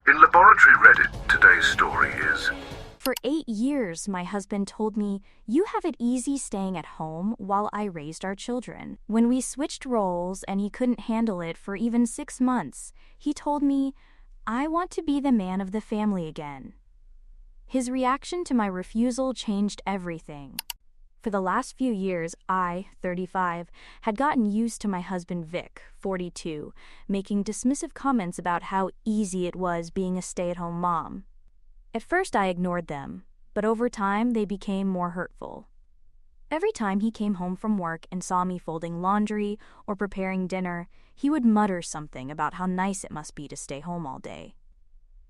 In Laboratory Reddit, today's story is... For 8 years, my husband told me, "You have it easy staying at home while I raised our children." When we switched roles and he couldn't handle it for even 6 months, he told me, "I want to be the man of the family again." His reaction to my refusal changed everything. For the last few years, I, 35, had gotten used to my husband Vic, 42, making dismissive comments about how easy it was being a stay-at-home mom. At first I ignored them, but over time they became more hurtful. Every time he came home from work and saw me folding laundry or preparing dinner, he would mutter something about how nice it must be to stay home all day.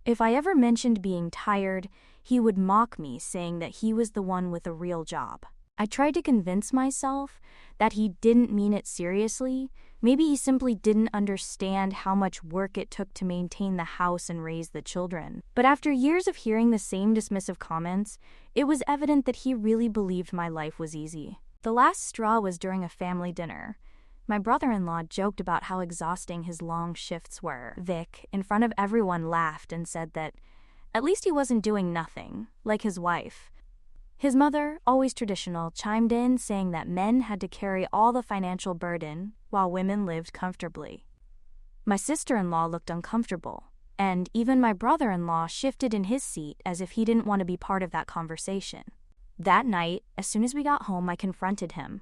If I ever mentioned being tired, he would mock me, saying that he was the one with a real job. I tried to convince myself that he didn't mean it seriously. Maybe he simply didn't understand how much work it took to maintain the house and raise the children. But after years of hearing the same dismissive comments, it was evident that he really believed my life was easy. The last straw was during a family dinner. My brother-in-law joked about how exhausting his long shifts were. Vic, in front of everyone, laughed and said that at least he wasn't doing nothing, like his wife. His mother, always traditional, chimed in saying that men had to carry all the financial burden while women lived comfortably. My sister-in-law looked uncomfortable, and even my brother-in-law shifted in his seat as if he didn't want to be part of that conversation. That night, as soon as we got home, I confronted him.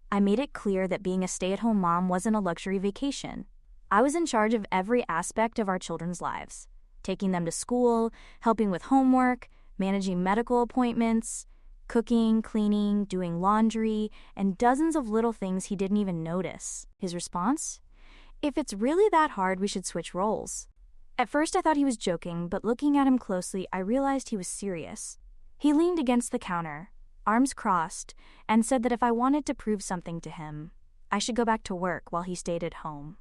I made it clear that being a stay-at-home mom wasn't a luxury vacation. I was in charge of every aspect of our children's lives, taking them to school, helping with homework, managing medical appointments, cooking, cleaning, doing laundry, and dozens of little things he didn't even notice. His response? "If it's really that hard, we should switch roles." At first I thought he was joking, but looking at him closely, I realized he was serious. He leaned against the counter, arms crossed, and said that if I wanted to prove something to him, I should go back to work while he stayed at home.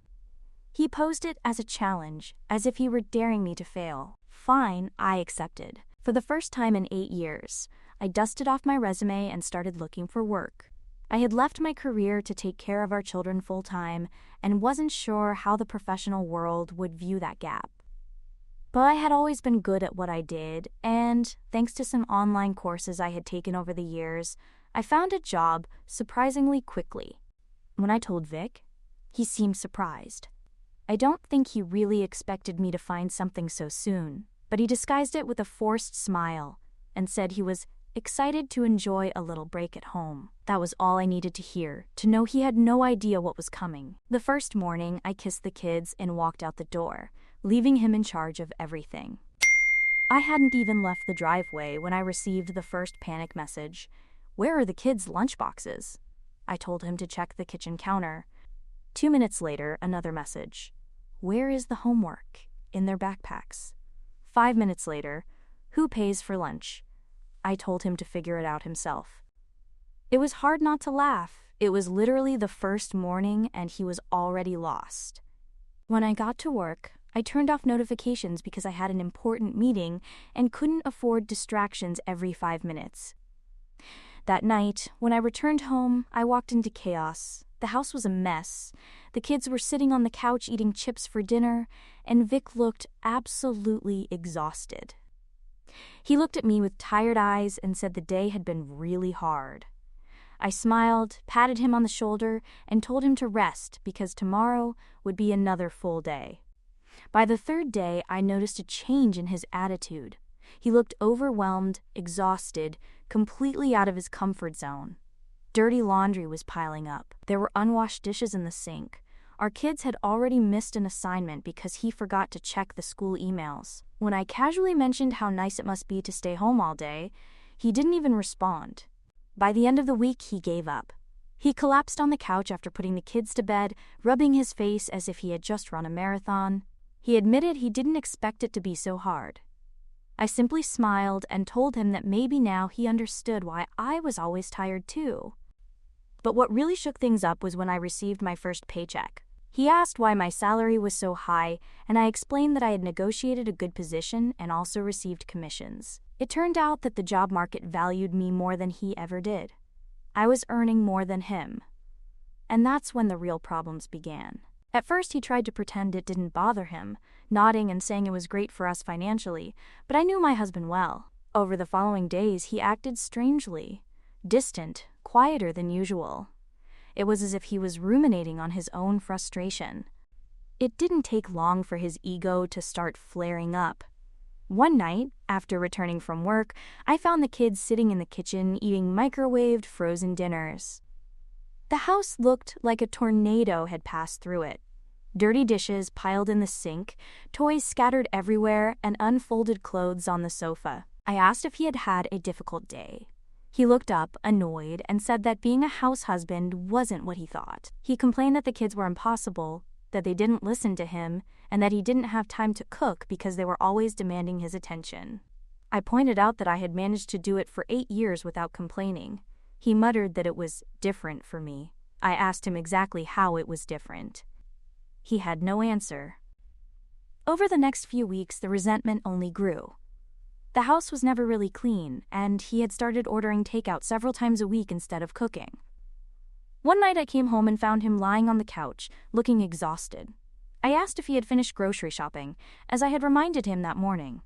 He posed it as a challenge, as if he were daring me to fail. Fine, I accepted. For the first time in 8 years, I dusted off my resume and started looking for work. I had left my career to take care of our children full-time and wasn't sure how the professional world would view that gap. But I had always been good at what I did, and thanks to some online courses I had taken over the years, I found a job surprisingly quickly. When I told Vic, he seemed surprised. I don't think he really expected me to find something so soon, but he disguised it with a forced smile and said he was excited to enjoy a little break at home. That was all I needed to hear, to know he had no idea what was coming. The first morning, I kissed the kids and walked out the door, leaving him in charge of everything. I hadn't even left the driveway when I received the first panic message. "Where are the kids' lunchboxes?" I told him to check the kitchen counter. 2 minutes later, another message. "Where is the homework?" "In their backpacks." 5 minutes later, "Who pays for lunch?" I told him to figure it out himself. It was hard not to laugh. It was literally the first morning and he was already lost. When I got to work, I turned off notifications because I had an important meeting and couldn't afford distractions every 5 minutes. That night, when I returned home, I walked into chaos. The house was a mess. The kids were sitting on the couch eating chips for dinner, and Vic looked absolutely exhausted. He looked at me with tired eyes and said the day had been really hard. I smiled, patted him on the shoulder, and told him to rest because tomorrow would be another full day. By the third day, I noticed a change in his attitude. He looked overwhelmed, exhausted, completely out of his comfort zone. Dirty laundry was piling up. There were unwashed dishes in the sink. Our kids had already missed an assignment because he forgot to check the school emails. When I casually mentioned how nice it must be to stay home all day, he didn't even respond. By the end of the week, he gave up. He collapsed on the couch after putting the kids to bed, rubbing his face as if he had just run a marathon. He admitted he didn't expect it to be so hard. I simply smiled and told him that maybe now he understood why I was always tired too. But what really shook things up was when I received my first paycheck. He asked why my salary was so high, and I explained that I had negotiated a good position and also received commissions. It turned out that the job market valued me more than he ever did. I was earning more than him. And that's when the real problems began. At first, he tried to pretend it didn't bother him, nodding and saying it was great for us financially, but I knew my husband well. Over the following days, he acted strangely, distant, quieter than usual. It was as if he was ruminating on his own frustration. It didn't take long for his ego to start flaring up. One night, after returning from work, I found the kids sitting in the kitchen eating microwaved frozen dinners. The house looked like a tornado had passed through it. Dirty dishes piled in the sink, toys scattered everywhere, and unfolded clothes on the sofa. I asked if he had had a difficult day. He looked up, annoyed, and said that being a house husband wasn't what he thought. He complained that the kids were impossible, that they didn't listen to him, and that he didn't have time to cook because they were always demanding his attention. I pointed out that I had managed to do it for 8 years without complaining. He muttered that it was different for me. I asked him exactly how it was different. He had no answer. Over the next few weeks, the resentment only grew. The house was never really clean, and he had started ordering takeout several times a week instead of cooking. One night I came home and found him lying on the couch, looking exhausted. I asked if he had finished grocery shopping, as I had reminded him that morning.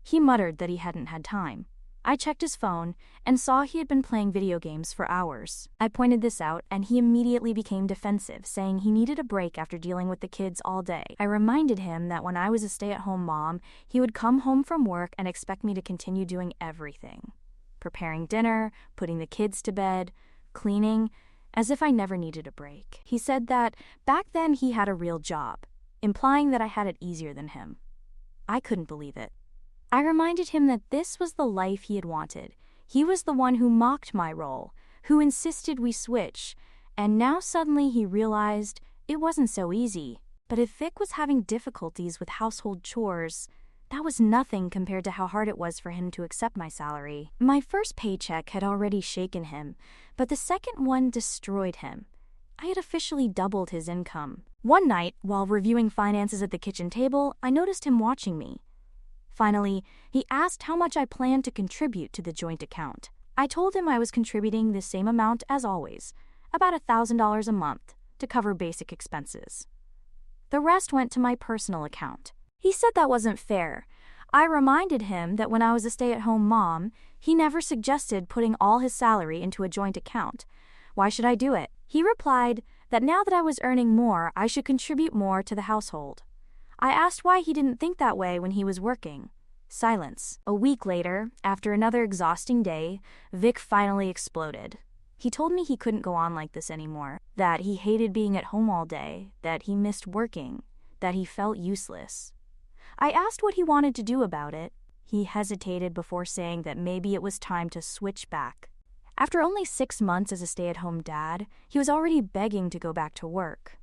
He muttered that he hadn't had time. I checked his phone and saw he had been playing video games for hours. I pointed this out, and he immediately became defensive, saying he needed a break after dealing with the kids all day. I reminded him that when I was a stay-at-home mom, he would come home from work and expect me to continue doing everything. Preparing dinner, putting the kids to bed, cleaning, as if I never needed a break. He said that back then he had a real job, implying that I had it easier than him. I couldn't believe it. I reminded him that this was the life he had wanted. He was the one who mocked my role, who insisted we switch, and now suddenly he realized it wasn't so easy. But if Vic was having difficulties with household chores, that was nothing compared to how hard it was for him to accept my salary. My first paycheck had already shaken him, but the second one destroyed him. I had officially doubled his income. One night, while reviewing finances at the kitchen table, I noticed him watching me. Finally, he asked how much I planned to contribute to the joint account. I told him I was contributing the same amount as always, about $1,000 a month, to cover basic expenses. The rest went to my personal account. He said that wasn't fair. I reminded him that when I was a stay-at-home mom, he never suggested putting all his salary into a joint account. Why should I do it? He replied that now that I was earning more, I should contribute more to the household. I asked why he didn't think that way when he was working. Silence. A week later, after another exhausting day, Vic finally exploded. He told me he couldn't go on like this anymore, that he hated being at home all day, that he missed working, that he felt useless. I asked what he wanted to do about it. He hesitated before saying that maybe it was time to switch back. After only 6 months as a stay-at-home dad, he was already begging to go back to work.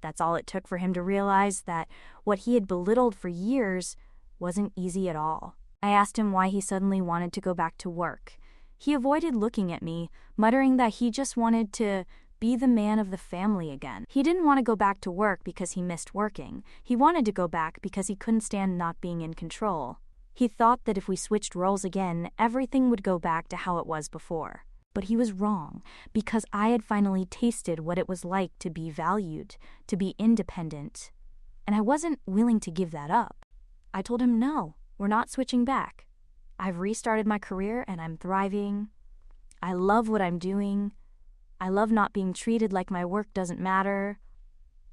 That's all it took for him to realize that what he had belittled for years wasn't easy at all. I asked him why he suddenly wanted to go back to work. He avoided looking at me, muttering that he just wanted to be the man of the family again. He didn't want to go back to work because he missed working. He wanted to go back because he couldn't stand not being in control. He thought that if we switched roles again, everything would go back to how it was before. But he was wrong, because I had finally tasted what it was like to be valued, to be independent, and I wasn't willing to give that up. I told him, no, we're not switching back. I've restarted my career and I'm thriving. I love what I'm doing. I love not being treated like my work doesn't matter.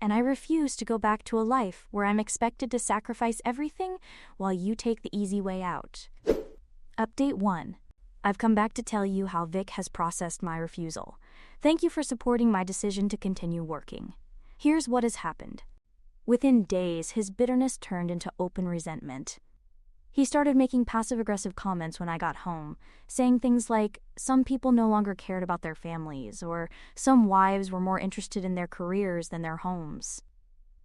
And I refuse to go back to a life where I'm expected to sacrifice everything while you take the easy way out. Update 1. I've come back to tell you how Vic has processed my refusal. Thank you for supporting my decision to continue working. Here's what has happened. Within days, his bitterness turned into open resentment. He started making passive-aggressive comments when I got home, saying things like, some people no longer cared about their families, or some wives were more interested in their careers than their homes.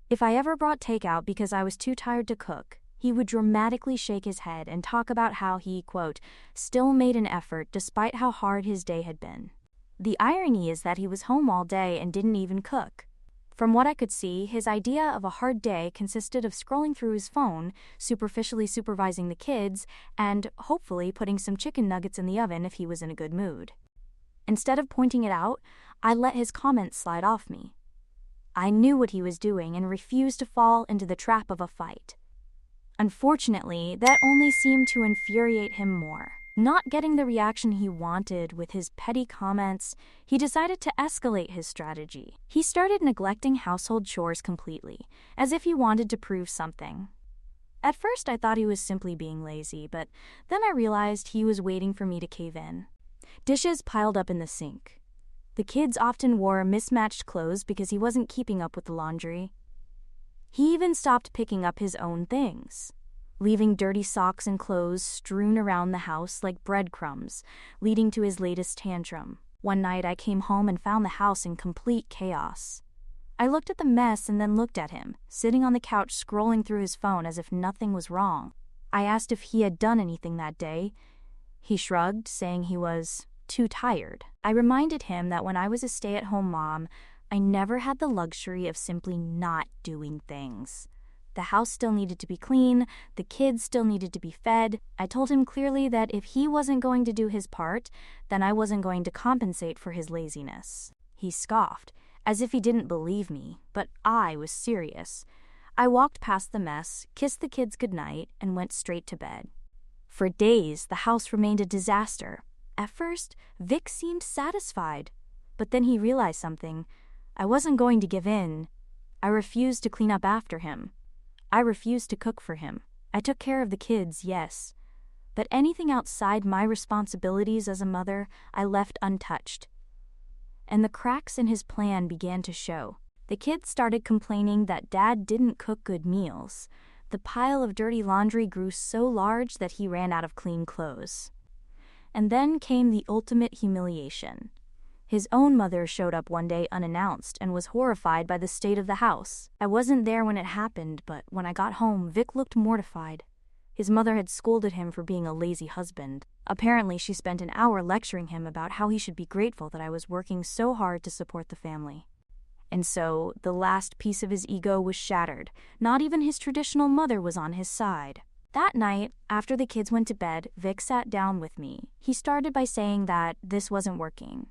If I ever brought takeout because I was too tired to cook, he would dramatically shake his head and talk about how he, quote, still made an effort despite how hard his day had been. The irony is that he was home all day and didn't even cook. From what I could see, his idea of a hard day consisted of scrolling through his phone, superficially supervising the kids, and hopefully putting some chicken nuggets in the oven if he was in a good mood. Instead of pointing it out, I let his comments slide off me. I knew what he was doing and refused to fall into the trap of a fight. Unfortunately, that only seemed to infuriate him more. Not getting the reaction he wanted with his petty comments, he decided to escalate his strategy. He started neglecting household chores completely, as if he wanted to prove something. At first, I thought he was simply being lazy, but then I realized he was waiting for me to cave in. Dishes piled up in the sink. The kids often wore mismatched clothes because he wasn't keeping up with the laundry. He even stopped picking up his own things, leaving dirty socks and clothes strewn around the house like breadcrumbs, leading to his latest tantrum. One night I came home and found the house in complete chaos. I looked at the mess and then looked at him, sitting on the couch scrolling through his phone as if nothing was wrong. I asked if he had done anything that day. He shrugged, saying he was too tired. I reminded him that when I was a stay-at-home mom, I never had the luxury of simply not doing things. The house still needed to be clean, the kids still needed to be fed. I told him clearly that if he wasn't going to do his part, then I wasn't going to compensate for his laziness. He scoffed, as if he didn't believe me, but I was serious. I walked past the mess, kissed the kids goodnight, and went straight to bed. For days, the house remained a disaster. At first, Vic seemed satisfied, but then he realized something. I wasn't going to give in. I refused to clean up after him. I refused to cook for him. I took care of the kids, yes, but anything outside my responsibilities as a mother, I left untouched. And the cracks in his plan began to show. The kids started complaining that Dad didn't cook good meals. The pile of dirty laundry grew so large that he ran out of clean clothes. And then came the ultimate humiliation. His own mother showed up one day unannounced and was horrified by the state of the house. I wasn't there when it happened, but when I got home, Vic looked mortified. His mother had scolded him for being a lazy husband. Apparently, she spent an hour lecturing him about how he should be grateful that I was working so hard to support the family. And so, the last piece of his ego was shattered. Not even his traditional mother was on his side. That night, after the kids went to bed, Vic sat down with me. He started by saying that this wasn't working.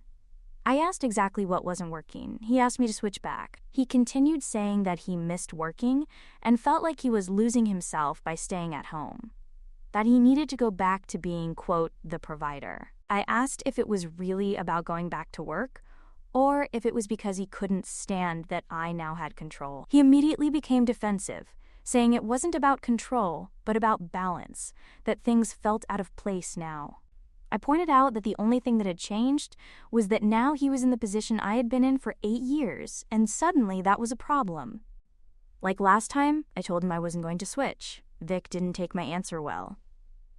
I asked exactly what wasn't working. He asked me to switch back. He continued saying that he missed working and felt like he was losing himself by staying at home. That he needed to go back to being, quote, the provider. I asked if it was really about going back to work, or if it was because he couldn't stand that I now had control. He immediately became defensive, saying it wasn't about control, but about balance, that things felt out of place now. I pointed out that the only thing that had changed was that now he was in the position I had been in for 8 years, and suddenly that was a problem. Like last time, I told him I wasn't going to switch. Vic didn't take my answer well.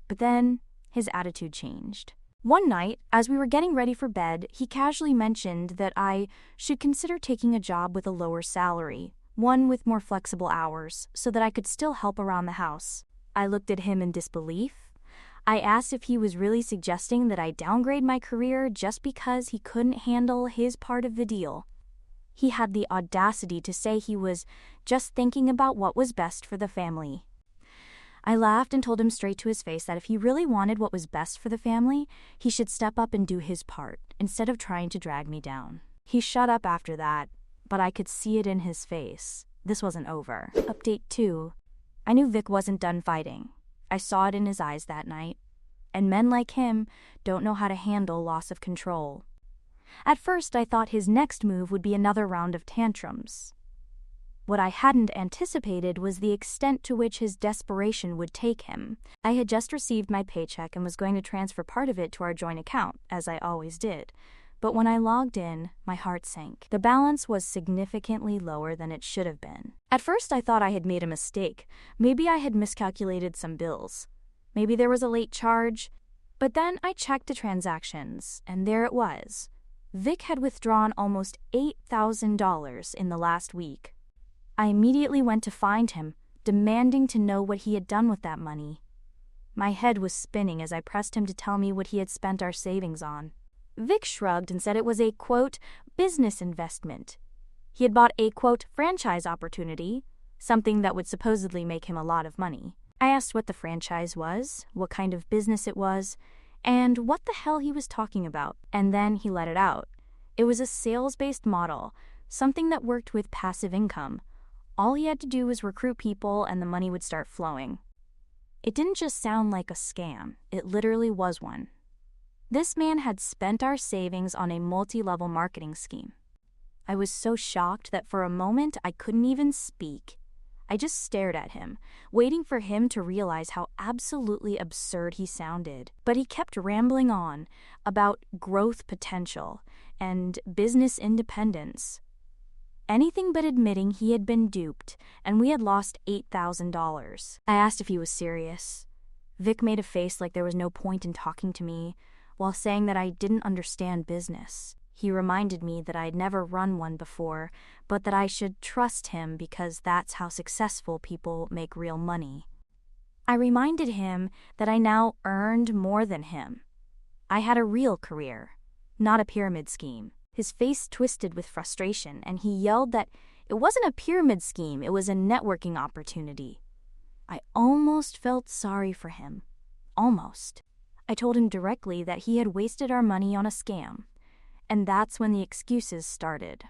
But then, his attitude changed. One night, as we were getting ready for bed, he casually mentioned that I should consider taking a job with a lower salary, one with more flexible hours, so that I could still help around the house. I looked at him in disbelief. I asked if he was really suggesting that I downgrade my career just because he couldn't handle his part of the deal. He had the audacity to say he was just thinking about what was best for the family. I laughed and told him straight to his face that if he really wanted what was best for the family, he should step up and do his part, instead of trying to drag me down. He shut up after that, but I could see it in his face. This wasn't over. Update 2. I knew Vic wasn't done fighting. I saw it in his eyes that night. And men like him don't know how to handle loss of control. At first, I thought his next move would be another round of tantrums. What I hadn't anticipated was the extent to which his desperation would take him. I had just received my paycheck and was going to transfer part of it to our joint account, as I always did. But when I logged in, my heart sank. The balance was significantly lower than it should have been. At first, I thought I had made a mistake. Maybe I had miscalculated some bills. Maybe there was a late charge. But then I checked the transactions, and there it was. Vic had withdrawn almost $8,000 in the last week. I immediately went to find him, demanding to know what he had done with that money. My head was spinning as I pressed him to tell me what he had spent our savings on. Vic shrugged and said it was a, quote, business investment. He had bought a, quote, franchise opportunity, something that would supposedly make him a lot of money. I asked what the franchise was, what kind of business it was, and what the hell he was talking about. And then he let it out. It was a sales-based model, something that worked with passive income. All he had to do was recruit people and the money would start flowing. It didn't just sound like a scam, it literally was one. This man had spent our savings on a multi-level marketing scheme. I was so shocked that for a moment I couldn't even speak. I just stared at him, waiting for him to realize how absolutely absurd he sounded. But he kept rambling on about growth potential and business independence. Anything but admitting he had been duped, and we had lost $8,000. I asked if he was serious. Vic made a face like there was no point in talking to me, while saying that I didn't understand business. He reminded me that I'd never run one before, but that I should trust him because that's how successful people make real money. I reminded him that I now earned more than him. I had a real career, not a pyramid scheme. His face twisted with frustration, and he yelled that it wasn't a pyramid scheme, it was a networking opportunity. I almost felt sorry for him. Almost. I told him directly that he had wasted our money on a scam. And that's when the excuses started.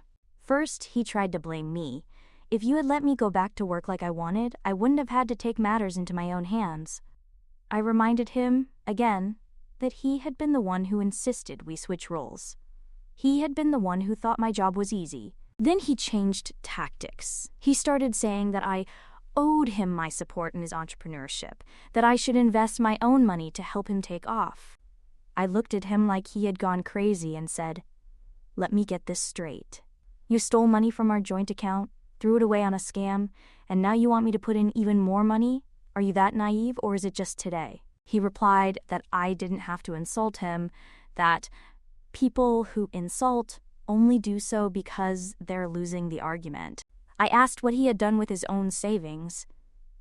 First, he tried to blame me. If you had let me go back to work like I wanted, I wouldn't have had to take matters into my own hands. I reminded him, again, that he had been the one who insisted we switch roles. He had been the one who thought my job was easy. Then he changed tactics. He started saying that I owed him my support in his entrepreneurship, that I should invest my own money to help him take off. I looked at him like he had gone crazy and said, "Let me get this straight. You stole money from our joint account, threw it away on a scam, and now you want me to put in even more money? Are you that naive, or is it just today?" He replied that I didn't have to insult him, that people who insult only do so because they're losing the argument. I asked what he had done with his own savings.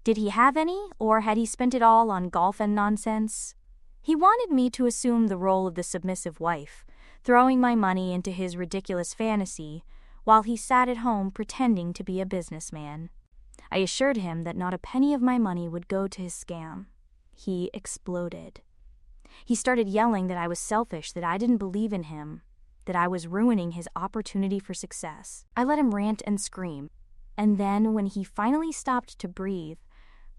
Did he have any, or had he spent it all on golf and nonsense? He wanted me to assume the role of the submissive wife, throwing my money into his ridiculous fantasy, while he sat at home pretending to be a businessman. I assured him that not a penny of my money would go to his scam. He exploded. He started yelling that I was selfish, that I didn't believe in him, that I was ruining his opportunity for success. I let him rant and scream, and then when he finally stopped to breathe,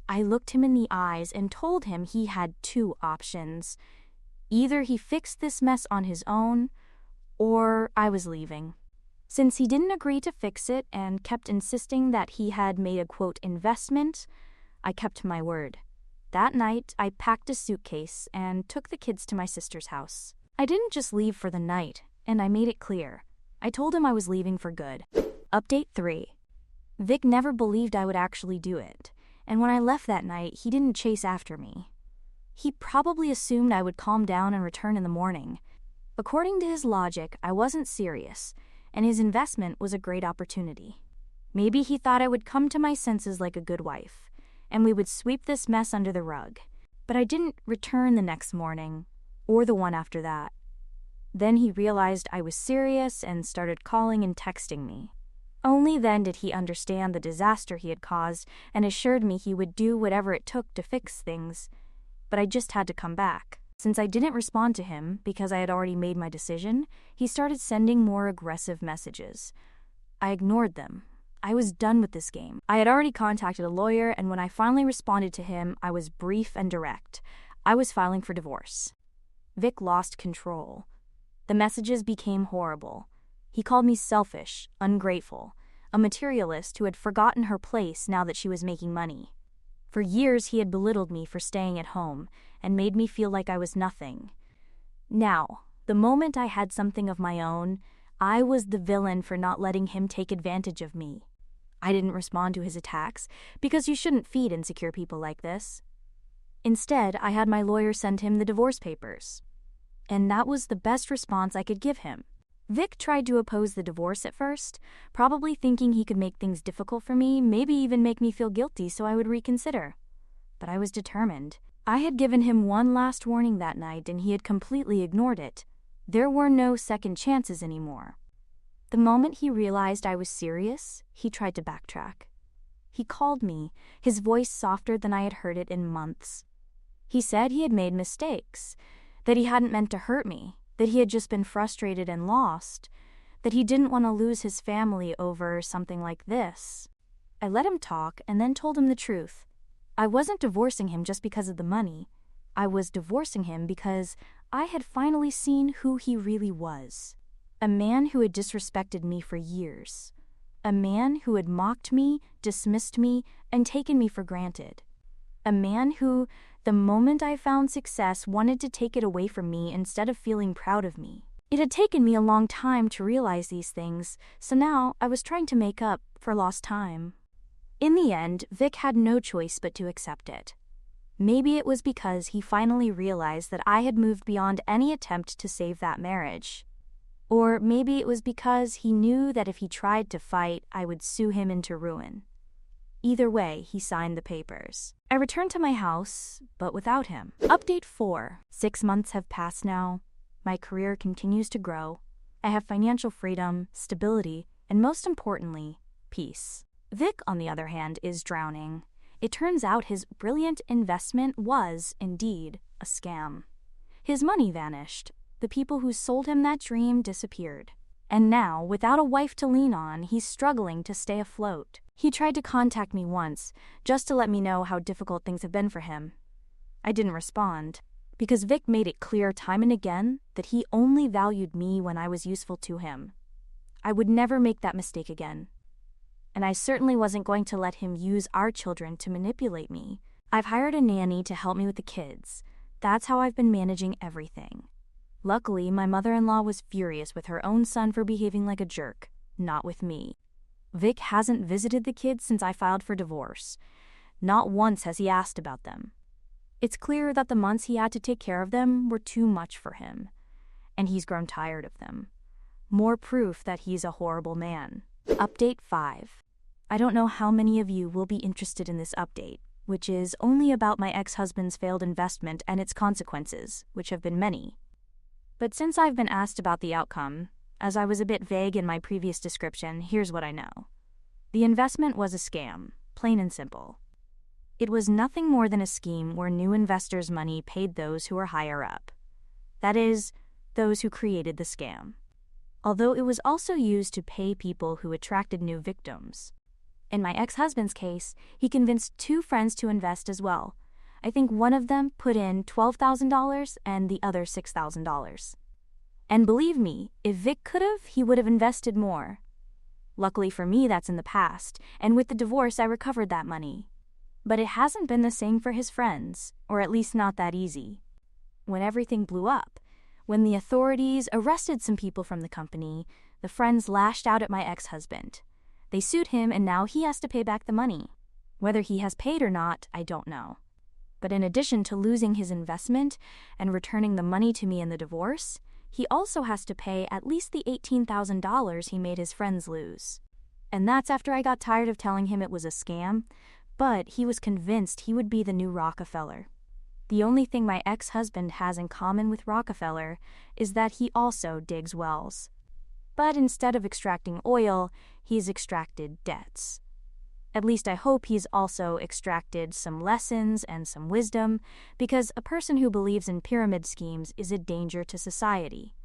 I looked him in the eyes and told him he had two options. Either he fixed this mess on his own, or I was leaving. Since he didn't agree to fix it and kept insisting that he had made a, quote, investment, I kept my word. That night, I packed a suitcase and took the kids to my sister's house. I didn't just leave for the night, and I made it clear. I told him I was leaving for good. Update 3. Vic never believed I would actually do it, and when I left that night, he didn't chase after me. He probably assumed I would calm down and return in the morning. According to his logic, I wasn't serious, and his investment was a great opportunity. Maybe he thought I would come to my senses like a good wife, and we would sweep this mess under the rug. But I didn't return the next morning, or the one after that. Then he realized I was serious and started calling and texting me. Only then did he understand the disaster he had caused and assured me he would do whatever it took to fix things. But I just had to come back. Since I didn't respond to him because I had already made my decision, he started sending more aggressive messages. I ignored them. I was done with this game. I had already contacted a lawyer, and when I finally responded to him, I was brief and direct. I was filing for divorce. Vic lost control. The messages became horrible. He called me selfish, ungrateful, a materialist who had forgotten her place now that she was making money. For years he had belittled me for staying at home and made me feel like I was nothing. Now, the moment I had something of my own, I was the villain for not letting him take advantage of me. I didn't respond to his attacks because you shouldn't feed insecure people like this. Instead, I had my lawyer send him the divorce papers. And that was the best response I could give him. Vic tried to oppose the divorce at first, probably thinking he could make things difficult for me, maybe even make me feel guilty so I would reconsider. But I was determined. I had given him one last warning that night and he had completely ignored it. There were no second chances anymore. The moment he realized I was serious, he tried to backtrack. He called me, his voice softer than I had heard it in months. He said he had made mistakes, that he hadn't meant to hurt me, that he had just been frustrated and lost, that he didn't want to lose his family over something like this. I let him talk and then told him the truth. I wasn't divorcing him just because of the money. I was divorcing him because I had finally seen who he really was. A man who had disrespected me for years. A man who had mocked me, dismissed me, and taken me for granted. A man who, the moment I found success, wanted to take it away from me instead of feeling proud of me. It had taken me a long time to realize these things, so now I was trying to make up for lost time. In the end, Vic had no choice but to accept it. Maybe it was because he finally realized that I had moved beyond any attempt to save that marriage. Or maybe it was because he knew that if he tried to fight, I would sue him into ruin. Either way, he signed the papers. I returned to my house, but without him. Update 4. 6 months have passed now. My career continues to grow. I have financial freedom, stability, and most importantly, peace. Vic, on the other hand, is drowning. It turns out his brilliant investment was, indeed, a scam. His money vanished. The people who sold him that dream disappeared. And now, without a wife to lean on, he's struggling to stay afloat. He tried to contact me once, just to let me know how difficult things have been for him. I didn't respond, because Vic made it clear time and again that he only valued me when I was useful to him. I would never make that mistake again. And I certainly wasn't going to let him use our children to manipulate me. I've hired a nanny to help me with the kids. That's how I've been managing everything. Luckily, my mother-in-law was furious with her own son for behaving like a jerk, not with me. Vic hasn't visited the kids since I filed for divorce. Not once has he asked about them. It's clear that the months he had to take care of them were too much for him, and he's grown tired of them. More proof that he's a horrible man. Update 5. I don't know how many of you will be interested in this update, which is only about my ex-husband's failed investment and its consequences, which have been many. But since I've been asked about the outcome, as I was a bit vague in my previous description, here's what I know. The investment was a scam, plain and simple. It was nothing more than a scheme where new investors' money paid those who were higher up. That is, those who created the scam. Although it was also used to pay people who attracted new victims. In my ex-husband's case, he convinced 2 friends to invest as well. I think one of them put in $12,000 and the other $6,000. And believe me, if Vic could've, he would have invested more. Luckily for me, that's in the past, and with the divorce, I recovered that money. But it hasn't been the same for his friends, or at least not that easy. When everything blew up, when the authorities arrested some people from the company, the friends lashed out at my ex-husband. They sued him, and now he has to pay back the money. Whether he has paid or not, I don't know. But in addition to losing his investment and returning the money to me in the divorce, he also has to pay at least the $18,000 he made his friends lose. And that's after I got tired of telling him it was a scam, but he was convinced he would be the new Rockefeller. The only thing my ex-husband has in common with Rockefeller is that he also digs wells. But instead of extracting oil, he's extracted debts. At least I hope he's also extracted some lessons and some wisdom, because a person who believes in pyramid schemes is a danger to society.